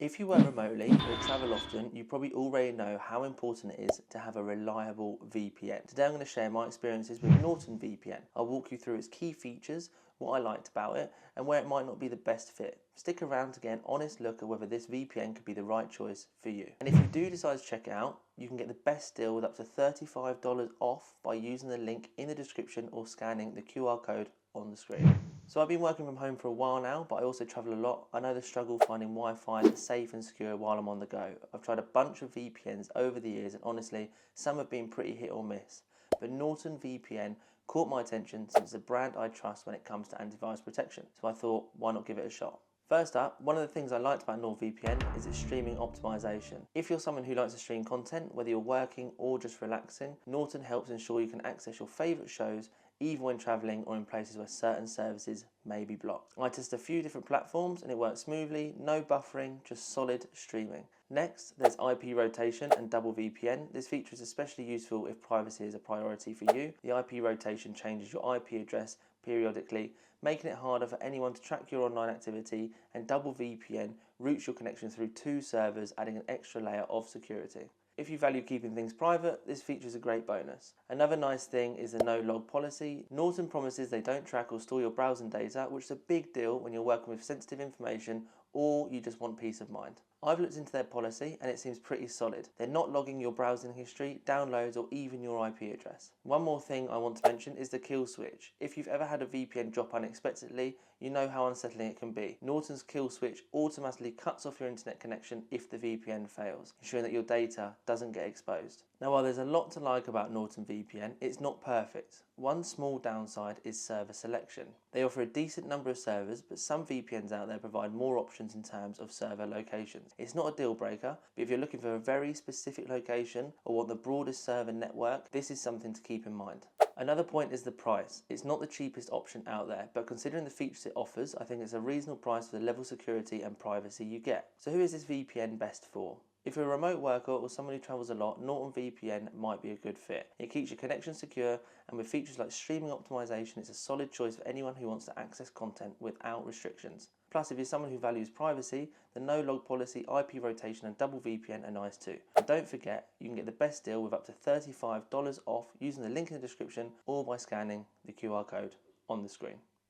If you work remotely or travel often, you probably already know how important it is to have a reliable VPN. Today I'm going to share my experiences with Norton VPN. I'll walk you through its key features, what I liked about it, and where it might not be the best fit. Stick around to get an honest look at whether this VPN could be the right choice for you. And if you do decide to check it out, you can get the best deal with up to $35 off by using the link in the description or scanning the QR code on the screen. So I've been working from home for a while now, but I also travel a lot. I know the struggle finding Wi-Fi that's safe and secure while I'm on the go. I've tried a bunch of VPNs over the years and honestly, some have been pretty hit or miss. But Norton VPN caught my attention since it's a brand I trust when it comes to antivirus protection. So I thought, why not give it a shot? First up, one of the things I liked about NordVPN is its streaming optimization. If you're someone who likes to stream content, whether you're working or just relaxing, Norton helps ensure you can access your favourite shows even when travelling or in places where certain services may be blocked. I tested a few different platforms and it worked smoothly, no buffering, just solid streaming. Next, there's IP rotation and double VPN. This feature is especially useful if privacy is a priority for you. The IP rotation changes your IP address periodically, making it harder for anyone to track your online activity, and double VPN routes your connection through two servers, adding an extra layer of security. If you value keeping things private, this feature is a great bonus. Another nice thing is the no log policy. Norton promises they don't track or store your browsing data, which is a big deal when you're working with sensitive information or you just want peace of mind. I've looked into their policy and it seems pretty solid. They're not logging your browsing history, downloads, or even your IP address. One more thing I want to mention is the kill switch. If you've ever had a VPN drop unexpectedly, you know how unsettling it can be. Norton's kill switch automatically cuts off your internet connection if the VPN fails, ensuring that your data doesn't get exposed. Now, while there's a lot to like about Norton VPN, it's not perfect. One small downside is server selection. They offer a decent number of servers, but some VPNs out there provide more options in terms of server locations. It's not a deal breaker, but if you're looking for a very specific location or want the broadest server network, this is something to keep in mind. Another point is the price. It's not the cheapest option out there, but considering the features it offers, I think it's a reasonable price for the level of security and privacy you get. So who is this VPN best for? If you're a remote worker or someone who travels a lot, Norton VPN might be a good fit. It keeps your connection secure, and with features like streaming optimization, it's a solid choice for anyone who wants to access content without restrictions. Plus, if you're someone who values privacy, the no log policy, IP rotation, and double VPN are nice too. And don't forget, you can get the best deal with up to $35 off using the link in the description or by scanning the QR code on the screen.